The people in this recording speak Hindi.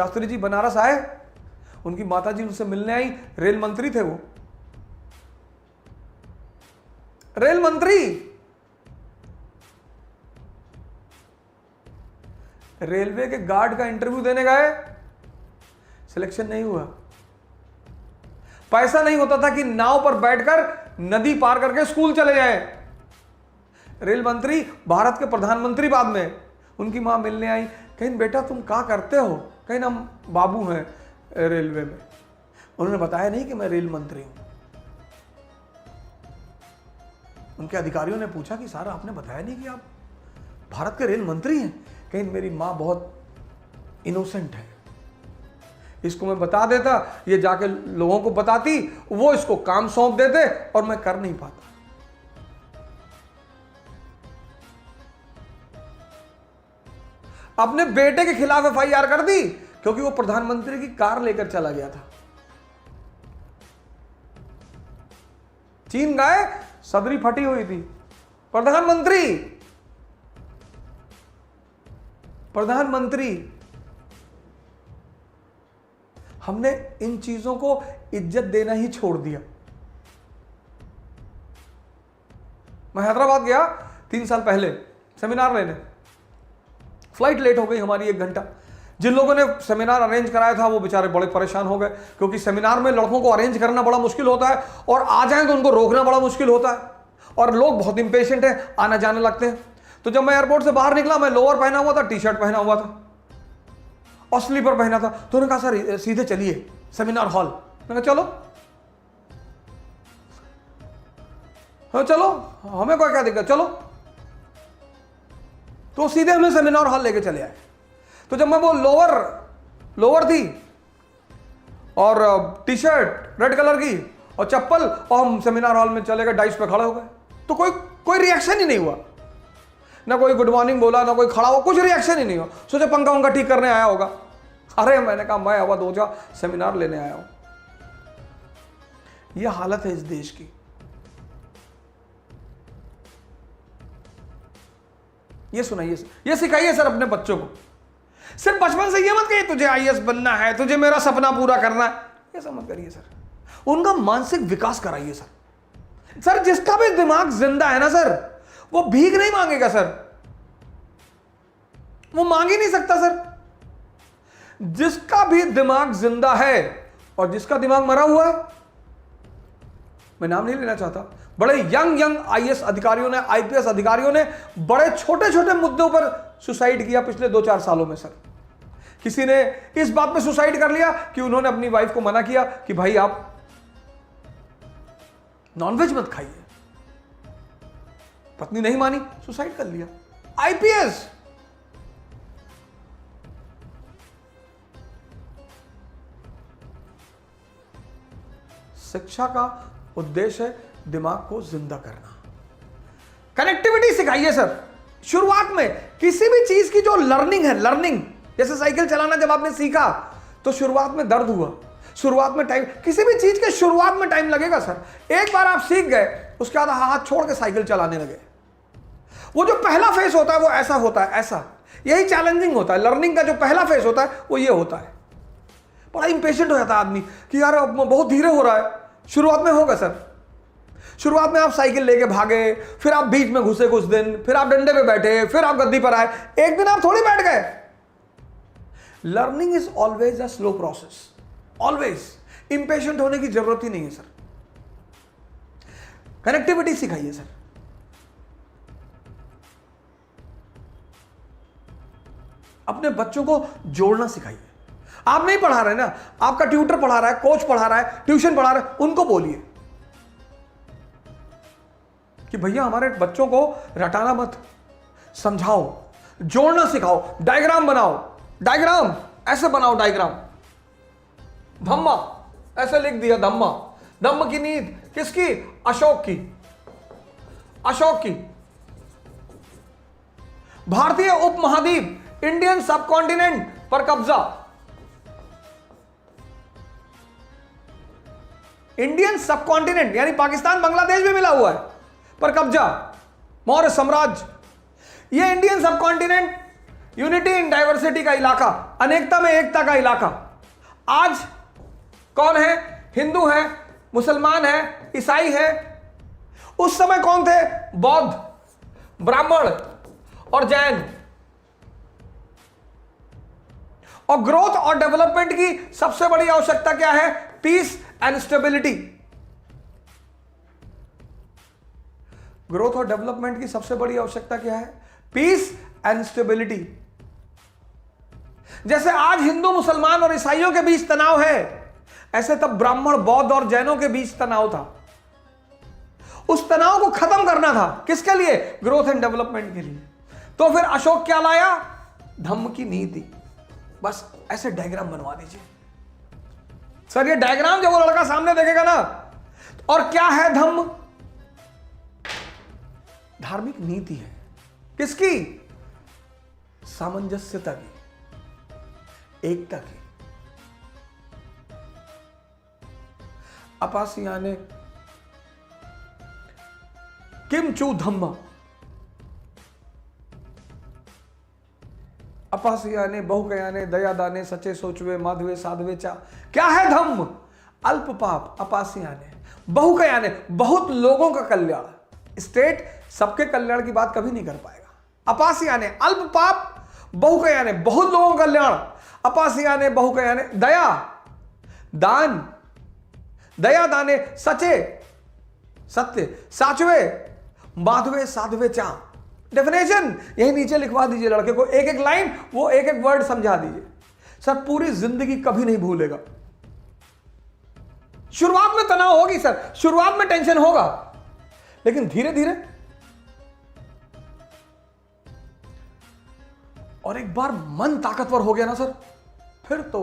शास्त्री जी बनारस आए, उनकी माता जी उनसे मिलने आई, रेल मंत्री थे वो, रेल मंत्री। रेलवे के गार्ड का इंटरव्यू देने गए, सिलेक्शन नहीं हुआ। पैसा नहीं होता था कि नाव पर बैठकर नदी पार करके स्कूल चले जाए। रेल मंत्री, भारत के प्रधानमंत्री बाद में, उनकी मां मिलने आई, कहीं बेटा तुम क्या करते हो? कहीं ना बाबू हैं रेलवे में। उन्होंने बताया नहीं कि मैं रेल मंत्री हूं। उनके अधिकारियों ने पूछा कि सर आपने बताया नहीं कि आप भारत के रेल मंत्री हैं? कहीं मेरी मां बहुत इनोसेंट है, इसको मैं बता देता, ये जाके लोगों को बताती, वो इसको काम सौंप देते और मैं कर नहीं पाता। अपने बेटे के खिलाफ एफआईआर कर दी क्योंकि वो प्रधानमंत्री की कार लेकर चला गया था। चीन गए, सदरी फटी हुई थी। प्रधानमंत्री। हमने इन चीजों को इज्जत देना ही छोड़ दिया। मैं हैदराबाद गया 3 साल पहले सेमिनार लेने, फ्लाइट लेट हो गई हमारी 1 घंटा। जिन लोगों ने सेमिनार अरेंज कराया था वो बेचारे बड़े परेशान हो गए, क्योंकि सेमिनार में लड़कों को अरेंज करना बड़ा मुश्किल होता है और आ जाएं तो उनको रोकना बड़ा मुश्किल होता है, और लोग बहुत इंपेशेंट हैं, आना जाने लगते हैं। तो जब मैं एयरपोर्ट से बाहर निकला, मैं लोअर पहना हुआ था, टी-शर्ट पहना हुआ था और स्लीपर पहना था। तो उन्होंने कहा सर सीधे चलिए सेमिनार हॉल। मैंने कहा चलो, हाँ चलो, हमें कोई क्या दिक्कत, चलो। तो सीधे हमें सेमिनार हॉल लेके चले आए। तो जब मैं वो लोअर थी और टी-शर्ट रेड कलर की और चप्पल, और हम सेमिनार हॉल में चले गए, डाइस पे खड़े हो गए, तो कोई रिएक्शन ही नहीं हुआ, ना कोई गुड मॉर्निंग बोला, ना कोई खड़ा हुआ, कुछ रिएक्शन ही नहीं हुआ। सोचे पंखा उनका ठीक करने आया होगा। अरे मैंने कहा मैं अवध ओझा सेमिनार लेने आया हूं। यह हालत है इस देश की। ये सुनाइए, ये सिखाइए सर अपने बच्चों को। सिर्फ बचपन से ये मत कहिए तुझे आईएएस बनना है, तुझे मेरा सपना पूरा करना है, ये सब मत करिए सर। उनका मानसिक विकास कराइए सर। सर जिसका भी दिमाग जिंदा है ना सर, वो भीख नहीं मांगेगा सर, वो मांग ही नहीं सकता सर। जिसका भी दिमाग जिंदा है और जिसका दिमाग मरा हुआ है, मैं नाम नहीं लेना चाहता, बड़े यंग आईएएस अधिकारियों ने, आईपीएस अधिकारियों ने बड़े छोटे छोटे मुद्दों पर सुसाइड किया पिछले 2-4 सालों में सर। किसी ने इस बात पे सुसाइड कर लिया कि उन्होंने अपनी वाइफ को मना किया कि भाई आप नॉनवेज मत खाइए, पत्नी नहीं मानी, सुसाइड कर लिया। आईपीएस। शिक्षा का उद्देश्य है दिमाग को जिंदा करना। कनेक्टिविटी सिखाइए सर। शुरुआत में किसी भी चीज की जो लर्निंग है, लर्निंग, जैसे साइकिल चलाना जब आपने सीखा तो शुरुआत में दर्द हुआ, शुरुआत में टाइम, किसी भी चीज के शुरुआत में टाइम लगेगा सर। एक बार आप सीख गए, उसके बाद हाथ छोड़ के साइकिल चलाने लगे। वो जो पहला फेस होता है वो ऐसा होता है, ऐसा, यही चैलेंजिंग होता है। लर्निंग का जो पहला फेस होता है वो ये होता है। बड़ा इंपेशेंट हो जाता है आदमी कि यार बहुत धीरे हो रहा है। शुरुआत में होगा सर। शुरुआत में आप साइकिल लेके भागे, फिर आप बीच में घुसे कुछ दिन, फिर आप डंडे पे बैठे, फिर आप गद्दी पर आए, एक दिन आप थोड़ी बैठ गए। Learning is always a slow process, always. Impatient होने की जरूरत ही नहीं है सर। कनेक्टिविटी सिखाइए सर। अपने बच्चों को जोड़ना सिखाइए। आप नहीं पढ़ा रहे ना, आपका ट्यूटर पढ़ा रहा है, कोच पढ़ा रहा है, ट्यूशन पढ़ा रहा है, उनको बोलिए कि भैया हमारे बच्चों को रटाना मत, समझाओ, जोड़ना सिखाओ, डायग्राम बनाओ, डायग्राम ऐसे बनाओ, डायग्राम। धम्मा ऐसे लिख दिया, धम्मा, धम्म की नींद किसकी? अशोक की, अशोक की। भारतीय उपमहाद्वीप, इंडियन सबकॉन्टिनेंट पर कब्जा, इंडियन सबकॉन्टिनेंट यानी पाकिस्तान बांग्लादेश भी मिला हुआ है, पर कब्जा, मौर्य साम्राज्य। ये Indian subcontinent unity in diversity का इलाका, अनेकता में एकता का इलाका। आज कौन है? हिंदू है, मुसलमान है, ईसाई है। उस समय कौन थे? बौद्ध, ब्राह्मण और जैन। और ग्रोथ और डेवलपमेंट की सबसे बड़ी आवश्यकता क्या है? Peace and stability. ग्रोथ और डेवलपमेंट की सबसे बड़ी आवश्यकता क्या है? Peace and stability. जैसे आज हिंदू, मुसलमान और ईसाइयों के बीच तनाव है, ऐसे तब ब्राह्मण, बौद्ध और जैनों के बीच तनाव था। उस तनाव को खत्म करना था। किसके लिए? ग्रोथ एंड डेवलपमेंट के लिए। तो फिर अशोक क्या लाया? धम्म की नीति। बस ऐसे डायग्राम बनवा दीजिए। सर ये डायग्राम जब वो लड़का सामने देखेगा ना, और क्या है धम्म? धार्मिक नीति है। किसकी? सामंजस्यता की, एकता की। अपासियाने किम चू धम्म, अपासियाने बहुकयाने दयादाने सचे सोचवे माधवे साधवे चा। क्या है धम्म? अल्प पाप। अपासियाने बहुकयाने, बहुत लोगों का कल्याण। स्टेट सबके कल्याण की बात कभी नहीं कर पाएगा। अपासियाने अल्प पाप, बहुकयाने बहुत लोगों का कल्याण। अपासियाने बहुकयाने दया दान, दया दाने सचे सत्य, साचवे माधवे साधवे चा। डेफिनेशन यही नीचे लिखवा दीजिए लड़के को, एक एक लाइन, वो एक एक वर्ड समझा दीजिए। सर पूरी जिंदगी कभी नहीं भूलेगा। शुरुआत में तनाव होगी सर, शुरुआत में टेंशन होगा, लेकिन धीरे धीरे, और एक बार मन ताकतवर हो गया ना सर, फिर तो